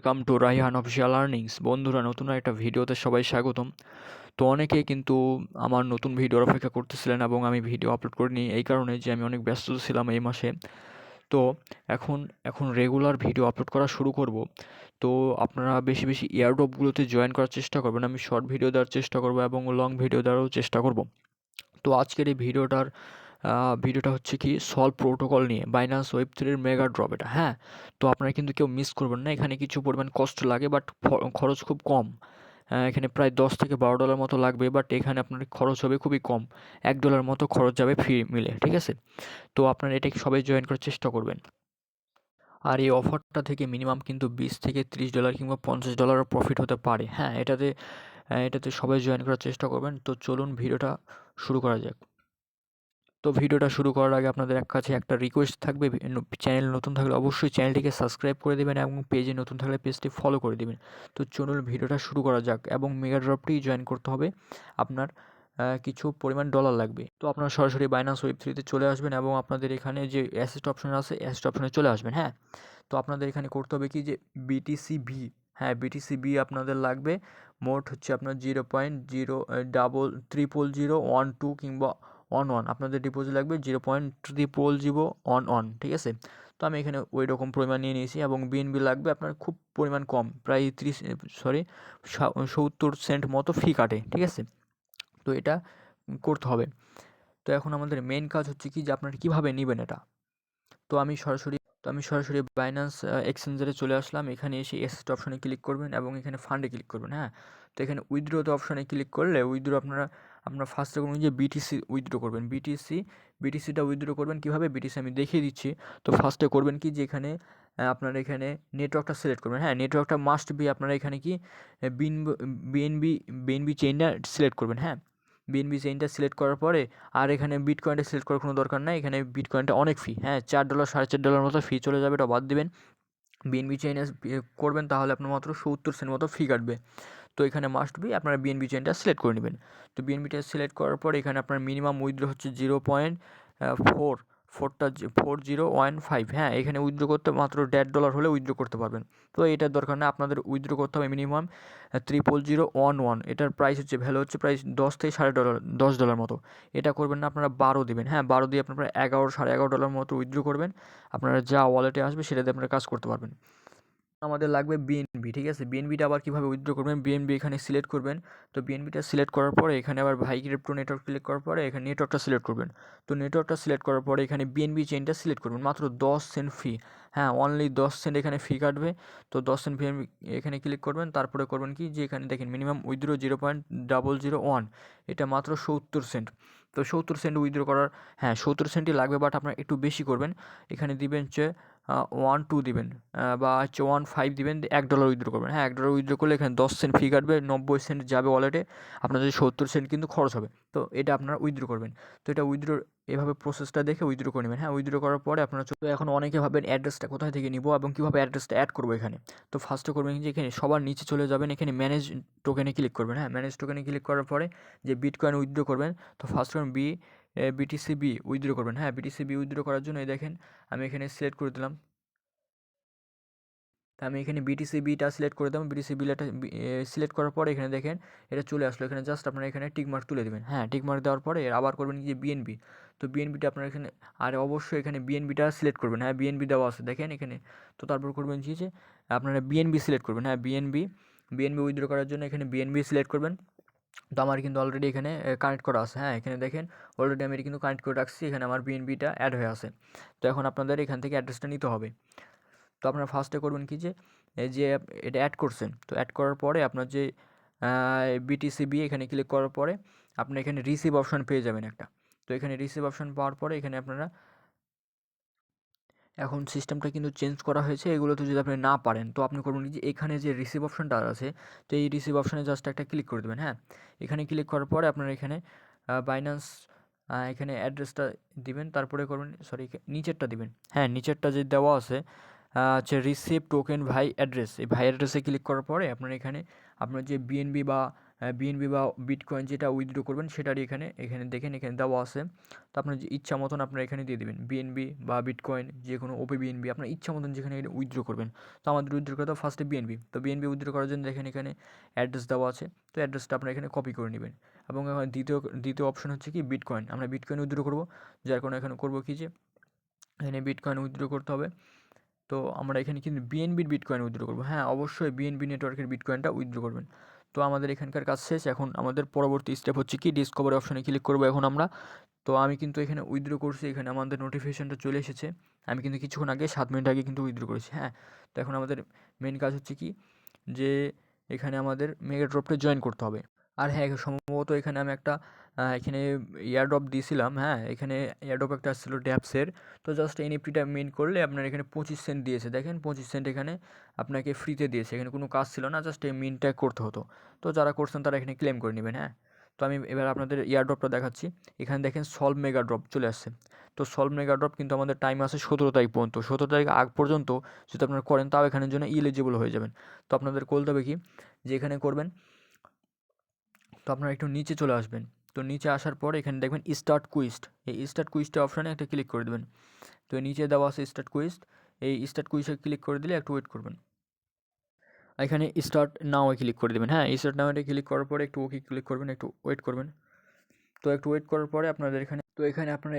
Welcome to Raihan official earnings. বন্ধুরা, নতুন একটা ভিডিওতে সবাই স্বাগতম। তো অনেকেই কিন্তু আমার নতুন ভিডিওর অপেক্ষা করতেছিলেন এবং আমি ভিডিও আপলোড করিনি এই কারণে যে আমি অনেক ব্যস্ত ছিলাম এই মাসে। তো এখন এখন রেগুলার ভিডিও আপলোড করা শুরু করব। তো আপনারা বেশি বেশি এয়ারড্রপগুলোতে জয়েন করার চেষ্টা করবেন। আমি শর্ট ভিডিও দেওয়ার চেষ্টা করব এবং লং ভিডিও দেওয়ারও চেষ্টা করব। তো আজকের এই ভিডিওটা হচ্ছে কি সলভ প্রোটোকল নিয়ে বাইন্যান্স ওয়েব থ্রির মেগা ড্রপ এটা, হ্যাঁ। তো আপনারা কিন্তু কেউ মিস করবেন না। এখানে কিছু পরিমাণ কষ্ট লাগে, বাট খরচ খুব কম। এখানে প্রায় $10 থেকে $12 মতো লাগবে, বাট এখানে আপনার খরচ হবে খুবই কম। $1 মতো খরচ যাবে ফি মিলে, ঠিক আছে। তো আপনারা এটাকে সবাই জয়েন করার চেষ্টা করবেন। আর এই অফারটা থেকে মিনিমাম কিন্তু $20 থেকে $30 কিংবা $50 প্রফিট হতে পারে, হ্যাঁ। এটাতে সবাই জয়েন করার চেষ্টা করবেন। তো চলুন ভিডিওটা শুরু করা যাক। তো ভিডিওটা শুরু করার আগে আপনাদের কাছে একটা রিকোয়েস্ট থাকবে, চ্যানেল নতুন থাকলে অবশ্যই চ্যানেলটিকে সাবস্ক্রাইব করে দেবেন এবং পেজে নতুন থাকলে পেজটি ফলো করে দেবেন। তো চলুন ভিডিওটা শুরু করা যাক এবং মেগা ড্রপটি জয়েন করতে হবে। আপনার কিছু পরিমাণ ডলার লাগবে। তো আপনারা সরাসরি বাইন্যান্স ওয়েব থ্রিতে চলে আসবেন এবং আপনাদের এখানে যে অ্যাসেট অপশন আছে অ্যাসেট অপশনে চলে আসবেন, হ্যাঁ। তো আপনাদের এখানে করতে হবে কি যে বিটিসি হ্যাঁ, বিটিসি আপনাদের লাগবে। মোট হচ্ছে আপনার 0.0000012 কিংবা 11 আপনাদের ডিপোজিট লাগবে 0.00011, ঠিক আছে। তো আমি এখানে ওই রকম পরিমাণ নিয়ে নিয়েছি এবং বিএনবি লাগবে আপনার খুব পরিমাণ কম, প্রায় 70 সেন্ট মতো ফি কাটে, ঠিক আছে। তো এটা করতে হবে। তো এখন আমাদের মেইন কাজ হচ্ছে কি যে আপনারা কীভাবে নেবেন এটা। তো আমি সরাসরি বাইন্যান্স এক্সচেঞ্জারে চলে আসলাম। এখানে এসে এসেট অপশনে ক্লিক করবেন এবং এখানে ফান্ডে ক্লিক করবেন, হ্যাঁ। তো এখানে উইথড্রোতে অপশনে ক্লিক করলে উইথড্রো আপনারা ফার্স্টে করবেন যে বিটিসি উইথড্রো করবেন। বিটিসিটা উইথড্রো করবেন কীভাবে, বিটিসি আমি দেখিয়ে দিচ্ছি। তো ফার্স্টে করবেন কি যে এখানে আপনারা এখানে নেটওয়ার্কটা সিলেক্ট করবেন, হ্যাঁ। নেটওয়ার্কটা মাস্ট বি আপনারা এখানে কি বিএনবি চেইনটা সিলেক্ট করবেন, হ্যাঁ। বিএনবি চেইনটা সিলেক্ট করার পরে আর এখানে বিটকয়েনটা সিলেক্ট করার কোনো দরকার নাই। এখানে বিটকয়েনটা অনেক ফি, হ্যাঁ, $4 $4.5 মতো ফি চলে যাবে, এটা বাদ দিবেন। বিএনবি চেইনে করবেন তাহলে আপনার মাত্র 70 সেন্ট মতো ফি কাটবে। তো এখানে মাস্ট বি আপনারা বিএনবি চেইনটা সিলেক্ট করে নেবেন। তো বিএনবিটা সিলেক্ট করার পর এখানে আপনার মিনিমাম উইথড্র হচ্ছে 0.4015, হ্যাঁ। এখানে উইথড্র করতে মাত্র $1.5 হলে উইথড্র করতে পারবেন। তো এটার দরকার নেই, আপনাদের উইথড্র করতে হবে মিনিমাম 0.0011। এটার প্রাইস হচ্ছে ভ্যালু হচ্ছে প্রাইস $10 মতো। এটা করবেন না, আপনারা 12 দিবেন, হ্যাঁ। 12 দিয়ে আপনারা 11 $11.5 মতো উইথড্র করবেন। আপনারা যা ওয়ালেটে আসবে সেটা দিয়ে আপনারা কাজ করতে পারবেন। আমাদের লাগবে বিএনবি, ঠিক আছে। বিএনবিটা আবার কীভাবে উইথড্র করবেন, বিএনবি এখানে সিলেক্ট করবেন। তো বিএনবিটা সিলেক্ট করার পরে এখানে আবার ভাই ক্রিপ্টো নেটওয়ার্ক ক্লিক করার পরে এখানে নেটওয়ার্কটা সিলেক্ট করবেন। তো নেটওয়ার্কটা সিলেক্ট করার পরে এখানে বিএনবি চেইনটা সিলেক্ট করবেন, মাত্র 10 সেন্ট ফি, হ্যাঁ, অনলি 10 সেন্ট এখানে ফি কাটবে। তো 10 সেন্ট বিএনবি এখানে ক্লিক করবেন। তারপরে করবেন কি যে এখানে দেখেন মিনিমাম উইথড্র 0.001, এটা মাত্র 70 সেন্ট। তো 70 সেন্ট উইথড্র করার, হ্যাঁ, 70 সেন্টই লাগবে, বাট আপনার একটু বেশি করবেন। এখানে দিবেন হচ্ছে 1.2 দিবেন, বা হচ্ছে 1.5 দিবেন, $1 উইথড্র করবেন, হ্যাঁ। $1 উইথড্র করলে এখানে 10 সেন্ট ফি কাটবে, 90 সেন্ট যাবে ওয়ালেটে, আপনাদের 70 সেন্ট কিন্তু খরচ হবে। তো এটা আপনারা উইথড্র করবেন। তো এটা উইথড্র এভাবে প্রসেসটা দেখে উইথড্র করে নেবেন, হ্যাঁ। উইথড্র করার পরে আপনারা তো এখন অনেকে ভাবেন অ্যাড্রেসটা কোথায় থেকে নিব এবং কীভাবে অ্যাড্রেসটা অ্যাড করবো এখানে। তো ফার্স্টে করবেন যে এখানে সবার নিচে চলে যাবেন, এখানে ম্যানেজ টোকেনে ক্লিক করবেন, হ্যাঁ। ম্যানেজ টোকেনে ক্লিক করার পরে যে বিটকয়েন উইথড্র করবেন, তো ফার্স্ট করবেন বিটিসি উইথড্র করবেন, হ্যাঁ। বিটিসি উইথড্র করার জন্য এই দেখেন আমি এখানে সিলেক্ট করে দিলাম। তা আমি এখানে বিটা সিলেক্ট করে দিলাম। বিটিসি বিটা সিলেক্ট করার পরে এখানে দেখেন এটা চলে আসলো। এখানে জাস্ট আপনারা এখানে টিক মার্ক তুলে দেবেন, হ্যাঁ। টিক মার্ক দেওয়ার পরে আবার করবেন কি যে বিএনবি। তো বিএনবিটা আপনারা এখানে, আর অবশ্যই এখানে বিএনবিটা সিলেক্ট করবেন, হ্যাঁ। বিএনবি দেওয়া আছে দেখেন এখানে। তো তারপর করবেন কি যে আপনারা বিএনবি সিলেক্ট করবেন, হ্যাঁ। বিএনবি উইথড্র করার জন্য এখানে বিএনবি সিলেক্ট করবেন। তো আমার কিন্তু অলরেডি এখানে কানেক্ট করা আছে, হ্যাঁ। এখানে দেখেন অলরেডি আমি এটা কিন্তু কানেক্ট করে রাখছি, এখানে আমার বিএনবিটা অ্যাড হয়ে আছে। তো এখন আপনাদের এখান থেকে অ্যাড্রেসটা নিতে হবে। তো আপনারা ফার্স্টে করবেন কি যে এই যে এটা অ্যাড করছেন, তো অ্যাড করার পরে আপনার যে বিটিসিবি এখানে ক্লিক করার পরে আপনি এখানে রিসিভ অপশন পেয়ে যাবেন একটা। তো এখানে রিসিভ অপশন পাওয়ার পরে এখানে আপনারা, এখন সিস্টেমটা কিন্তু চেঞ্জ করা হয়েছে, এগুলোতে যদি আপনি না পারেন তো আপনি করবেন কি যে এখানে যে রিসিভ অপশনটা আছে, তো এই রিসিভ অপশনে জাস্ট একটা ক্লিক করে দেবেন, হ্যাঁ। এখানে ক্লিক করার পরে আপনারা এখানে বাইন্যান্স এখানে অ্যাড্রেসটা দিবেন, তারপরে করবেন সরি নিচেরটা দিবেন, হ্যাঁ। নিচেরটা যে দেওয়া আছে হচ্ছে রিসিভ টোকেন ভাই অ্যাড্রেস, এই ভাই অ্যাড্রেসে ক্লিক করার পরে আপনার এখানে আপনার যে বিএনবি বা বিএনবি বা বিটকয়েন যেটা উইথড্র করবেন সেটারই এখানে দেখেন এখানে দেওয়া আছে। তো আপনার যে ইচ্ছা মতন আপনারা এখানে দিয়ে দেবেন বিএনবি বা বিটকয়েন যে কোনো ওপি বিএনবি আপনার ইচ্ছা মতন যেখানে উইথড্র করবেন। তো আমাদের উইথড্র করতে ফার্স্টে বিএনবি, তো বিএনবি উইথড্র করার জন্য দেখেন এখানে অ্যাড্রেস দেওয়া আছে। তো অ্যাড্রেসটা আপনারা এখানে কপি করে নেবেন এবং এখন দ্বিতীয় অপশন হচ্ছে কি বিটকয়েন, আমরা বিটকয়েন উইথড্র করবো। যার কারণে এখানে করবো কি যে এখানে বিটকয়েন উইথড্র করতে হবে। তো আমরা এখানে কিন্তু বিএনবির বিটকয়েন উইথড্র করবো। হ্যাঁ, অবশ্যই বিএনবি নেটওয়ার্কের বিটকয়েনটা উইথড্র করবেন। তো আমাদের এখানকার কাজ শেষ। এখন আমাদের পরবর্তী স্টেপ হচ্ছে কি ডিসকভারি অপশনে ক্লিক করবো এখন আমরা। তো আমি কিন্তু এখানে উইথড্র করছি, এখানে আমাদের নোটিফিকেশনটা চলে এসেছে। আমি কিন্তু কিছুক্ষণ আগে 7 মিনিট আগে কিন্তু উইথড্র করেছি। হ্যাঁ, তো এখন আমাদের মেন কাজ হচ্ছে কি যে এখানে আমাদের মেগা ড্রপটা জয়েন করতে হবে। আর হ্যাঁ, সম্ভবত এখানে আমি একটা এখানে এয়ারড্রপ দিয়েছিলাম। হ্যাঁ, এখানে এয়ারড্রপ একটা আসছিলো ড্যাপসের। তো জাস্ট এনএফটিটা মেইন করলে আপনার এখানে 25 সেন্ট দিয়েছে, দেখেন 25 সেন্ট এখানে আপনাকে ফ্রিতে দিয়েছে। এখানে কোনো কাজ ছিল না, জাস্ট এই মিনটা করতে হতো। তো যারা করছেন তারা এখানে ক্লেম করে নেবেন। হ্যাঁ, তো আমি এবার আপনাদের এয়ারড্রপটা দেখাচ্ছি। এখানে দেখেন সলভ মেগা ড্রপ চলে আসছে। তো সলভ মেগা ড্রপ কিন্তু আমাদের টাইম আছে 17 তারিখ পর্যন্ত। 17 তারিখ আগ পর্যন্ত যদি আপনারা করেন তাও এখানের জন্য ইলিজিবল হয়ে যাবেন। তো আপনাদের করতে হবে কি যে এখানে করবেন, তো আপনারা একটু নিচে চলে আসবেন। তো নিচে আসার পর এখানে দেখবেন স্টার্ট কুইস্ট, এই স্টার্ট কুইজটা অপশানে একটা ক্লিক করে দেবেন। তো নিচে দেওয়া আছে স্টার্ট কুইজ, এই স্টার্ট কুইজে ক্লিক করে দিলে একটু ওয়েট করবেন। এখানে স্টার্ট নাও ক্লিক করে দেবেন। হ্যাঁ, স্টার্ট নাও ক্লিক করার পরে একটু ওকে ক্লিক করবেন, একটু ওয়েট করবেন। তো একটু ওয়েট করার পরে আপনাদের এখানে আপনারা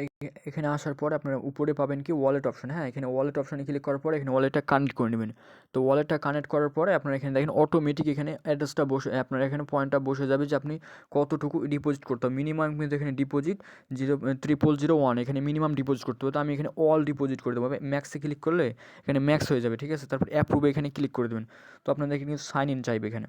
এখানে আসার পর আপনারা উপরে পাবেন কি ওয়ালেট অপশন। হ্যাঁ, এখানে ওয়ালেট অপশানে ক্লিক করার পরে এখানে ওয়ালেটটা কানেক্ট করে নেবেন। তো ওয়ালেটটা কানেক্ট করার পরে আপনারা এখানে দেখেন অটোমেটিক এখানে অ্যাড্রেসটা বসে আপনার এখানে পয়েন্টটা বসে যাবে যে আপনি কতটুকু ডিপোজিট করতে হবে। মিনিমাম কিন্তু এখানে ডিপোজিট 0.0001 এখানে মিনিমাম ডিপোজিট করতে হবে। তো আমি এখানে অল ডিপোজিট করে দেবো। ম্যাক্সে ক্লিক করলে এখানে ম্যাক্স হয়ে যাবে, ঠিক আছে। তারপর অ্যাপ্রুভে এখানে ক্লিক করে দেবেন। তো আপনাদের কিন্তু সাইন ইন চাইবে এখানে,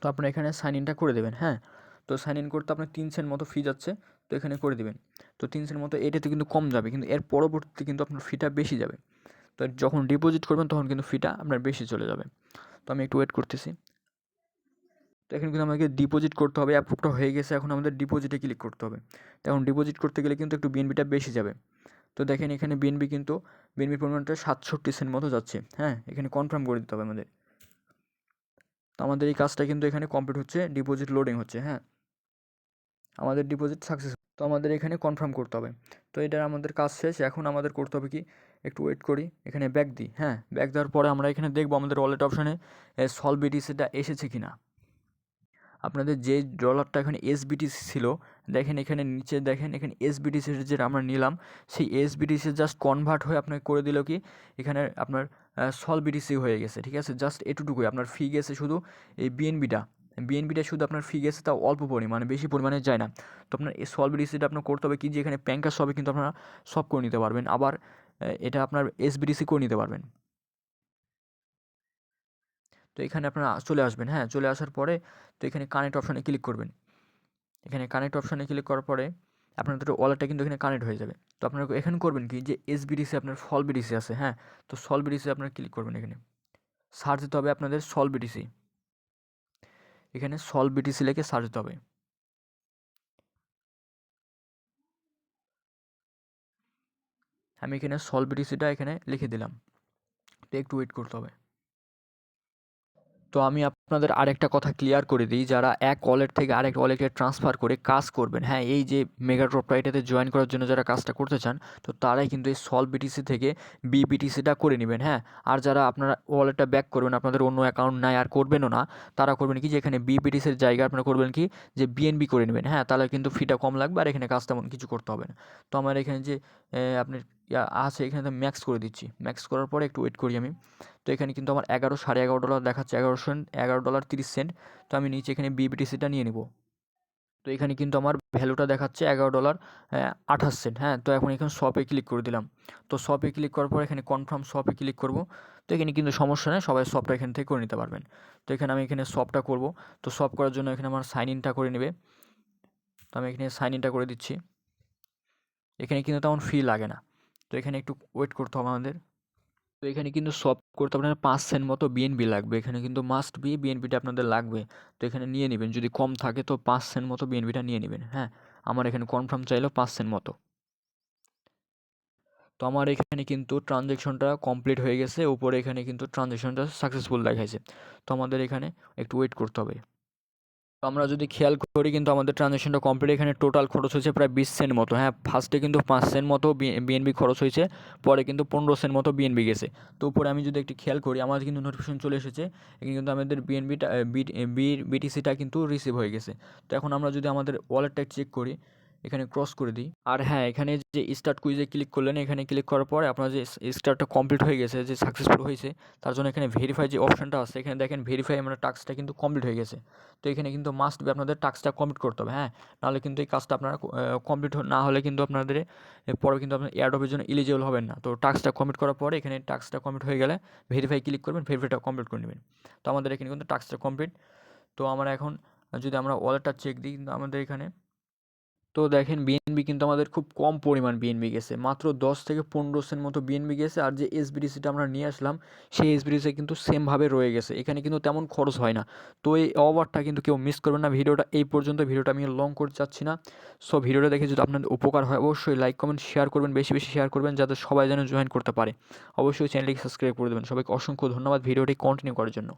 তো আপনারা এখানে সাইন ইনটা করে দেবেন। হ্যাঁ, তো সাইন ইন করতে আপনার 3 সেন্ট মতো ফি যাচ্ছে, তো এখানে করে দেবেন। তো 3 সেন্ট মতো এটাতে কিন্তু কম যাবে, কিন্তু এর পরবর্তীতে কিন্তু আপনার ফিটা বেশি যাবে। তো যখন ডিপোজিট করবেন তখন কিন্তু ফিটা আপনার বেশি চলে যাবে। তো আমি একটু ওয়েট করতেছি। তো এখানে কিন্তু আমাকে ডিপোজিট করতে হবে, অ্যাপ্রুভটা হয়ে গেছে, এখন আমাদের ডিপোজিটে ক্লিক করতে হবে। তো এখন ডিপোজিট করতে গেলে কিন্তু একটু বিএনবিটা বেশি যাবে। তো দেখেন এখানে বিএনবির পরিমাণটা 67 সেন্ট মতো যাচ্ছে। হ্যাঁ, এখানে কনফার্ম করে দিতে হবে আমাদের। তো আমাদের এই কাজটা কিন্তু এখানে কমপ্লিট হচ্ছে, ডিপোজিট লোডিং হচ্ছে। হ্যাঁ, আমাদের ডিপোজিট সাকসেস। তো আমাদের এখানে কনফার্ম করতে হবে। তো এটা আমাদের কাজ শেষ। এখন আমাদের করতে হবে কি একটু ওয়েট করি, এখানে ব্যাক দিই। হ্যাঁ, ব্যাক দেওয়ার পরে আমরা এখানে দেখবো আমাদের ওয়ালেট অপশানে সলভ বিটিসিটা এসেছে কি না। আপনাদের যে ডলারটা এখানে এসবিটিসি ছিল, দেখেন এখানে নিচে দেখেন এখানে এসবিটিসির যেটা আমরা নিলাম সেই এসবিটিসি জাস্ট কনভার্ট হয়ে আপনাকে করে দিল কি এখানে আপনার সলভ বিটিসি হয়ে গেছে, ঠিক আছে। জাস্ট এটুকুই আপনার ফি গেছে শুধু এই বিএনবিটা শুধু আপনার ফি গেছে, তাও অল্প পরিমাণে, বেশি পরিমাণে যায় না। তো আপনার এই সলভ বিটিসিটা আপনার করতে হবে কি যে এখানে প্যাঙ্কার সবে কিন্তু আপনারা সব করে নিতে পারবেন, আবার এটা আপনার এসবিটিসি করে নিতে পারবেন। তো এখানে আপনারা চলে আসবেন। হ্যাঁ, চলে আসার পরে তো এখানে কানেক্ট অপশানে ক্লিক করবেন। এখানে কানেক্ট অপশানে ক্লিক করার পরে আপনাদের ওয়ালেটটা কিন্তু এখানে কানেক্ট হয়ে যাবে। তো আপনারা এখানে করবেন কি যে এসবিডিসি আপনার সলভ বিডিসি আছে। হ্যাঁ, তো সলভ বিডিসি আপনারা ক্লিক করবেন, এখানে সার্চ দিতে হবে আপনাদের সলভ বিডিসি, এখানে সলভ বিডিসি লিখে সার্চ দিতে হবে। আমি এখানে সলভ বিডিসিটা এখানে লিখে দিলাম। তো একটু ওয়েট করতে হবে। তো আমি আপনাদের আরেকটা কথা ক্লিয়ার করে দিই, যারা এক ওয়ালেট থেকে আরেক ওয়ালেটে ট্রান্সফার করে কাজ করবেন, হ্যাঁ, এই যে মেগা ড্রপটা এটাতে জয়েন করার জন্য যারা কাজটা করতে চান, তো তারাই কিন্তু এই সলভ বিটিসি থেকে বিবিটিসিটা করে নেবেন। হ্যাঁ, আর যারা আপনারা ওয়ালেটটা ব্যাক করবেন, আপনাদের অন্য অ্যাকাউন্ট নাই আর করবেনও না, তারা করবেন কি যে এখানে বিবিটিসির জায়গায় আপনারা করবেন কি যে বিএনবি করে নেবেন। হ্যাঁ, তাহলে কিন্তু ফিটা কম লাগবে আর এখানে কাজ তেমন কিছু করতে হবে না। তো আমার এখানে যে আপনার আছে এখানে তো ম্যাক্স করে দিচ্ছি। ম্যাক্স করার পরে একটু ওয়েট করি আমি। তো এখানে কিন্তু আমার $11.5 দেখাচ্ছে, $11.30। তো আমি নিচে এখানে বিবিটিসিটা নিয়ে নিব। তো এখানে কিন্তু আমার ভ্যালুটা দেখাচ্ছে $11.28। হ্যাঁ, তো এখন এখানে শপে ক্লিক করে দিলাম। তো শপে ক্লিক করার পর এখানে কনফার্ম শপে ক্লিক করব। তো এখানে কিন্তু সমস্যা নেই, সবাই শপটা এখান থেকে করে নিতে পারবেন। তো এখানে আমি এখানে শপটা করব। তো শপ করার জন্য এখানে আমার সাইন ইনটা করে নেবে। তো আমি এখানে সাইন ইনটা করে দিচ্ছি। এখানে কিন্তু তেমন ফি লাগে না। তো এখানে একটু ওয়েট করতে হবে আমাদের। তো এখানে কিন্তু সব করতে আপনার 5 সেন্ট মতো বিএনবি লাগবে, এখানে কিন্তু মাস্ট বি বিএনবিটা আপনাদের লাগবে। তো এখানে নিয়ে নেবেন, যদি কম থাকে তো 5 সেন্ট মতো বিএনবিটা নিয়ে নেবেন। হ্যাঁ, আমার এখানে কনফার্ম চাইলো 5 সেন্ট মতো। তো আমার এখানে কিন্তু ট্রানজ্যাকশনটা কমপ্লিট হয়ে গেছে, উপরে এখানে কিন্তু ট্রানজ্যাকশনটা সাকসেসফুল দেখাইছে। তো আমাদের এখানে একটু ওয়েট করতে হবে। তো আমরা যদি খেয়াল করি কিন্তু আমাদের ট্রানজ্যাকশনটা কমপ্লিট, এখানে টোটাল খরচ হয়েছে প্রায় 20 সেন্ট মতো। হ্যাঁ, ফার্স্টে কিন্তু 5 সেন্ট মতো বিএনবি খরচ হয়েছে, পরে কিন্তু 15 সেন্ট মতো বিএনবি গেছে। তো উপরে আমি যদি একটু খেয়াল করি আমাদের কিন্তু নোটিফিকেশন চলে এসেছে, এখানে কিন্তু আমাদের বিএনবিটা বিটিসিটা কিন্তু রিসিভ হয়ে গেছে। তো এখন আমরা যদি আমাদের ওয়ালেটটা চেক করি, এখানে ক্রস করে দিই। আর হ্যাঁ, এখানে যে স্টার্ট কুইজে ক্লিক করলেন, এখানে ক্লিক করার পরে আপনার যে স্টার্টটা কমপ্লিট হয়ে গেছে, যে সাকসেসফুল হয়েছে, তার জন্য এখানে ভেরিফাই যে অপশনটা আছে, এখানে দেখেন ভেরিফাই আমার টাস্কটা কিন্তু কমপ্লিট হয়ে গেছে। তো এখানে কিন্তু মাস্ট বি আপনাদের টাস্কটা কমপ্লিট করতে হবে। হ্যাঁ, নাহলে কিন্তু এই কাজটা আপনারা কমপ্লিট না হলে কিন্তু আপনাদের পরে কিন্তু আপনার এয়ারড্রপের জন্য এলিজিবল হবেন না। তো টাস্কটা কমপ্লিট করার পরে এখানে টাস্কটা কমপ্লিট হয়ে গেলে ভেরিফাই ক্লিক করবেন, ভেরিফাইটা কমপ্লিট করে নেবেন। তো আমাদের এখানে কিন্তু টাস্কটা কমপ্লিট। তো আমরা এখন যদি আমরা ওয়ালেটটা চেক দিই, কিন্তু আমাদের এখানে তো দেখেন বিএনবি কিন্তু আমাদের খুব কম পরিমাণ বিএনবি গেছে, মাত্র 10 থেকে 15 সেন্ট মতো বিএনবি গেছে। আর যে এসবিডিসিটা আমরা নিয়ে আসলাম, সেই এসবিডিসি কিন্তু সেমভাবে রয়ে গেছে, এখানে কিন্তু তেমন খরচ হয় না। তো এই অফারটা কিন্তু কেউ মিস করবেন না। ভিডিওটা এই পর্যন্ত, ভিডিওটা আমি লং করতে চাচ্ছি না। সো ভিডিওটা দেখে যদি আপনাদের উপকার হয় অবশ্যই লাইক কমেন্ট শেয়ার করবেন, বেশি বেশি শেয়ার করবেন যাতে সবাই যেন জয়েন করতে পারে। অবশ্যই চ্যানেলটিকে সাবস্ক্রাইব করে দেবেন। সবাইকে অসংখ্য ধন্যবাদ ভিডিওটি কন্টিনিউ করার জন্য।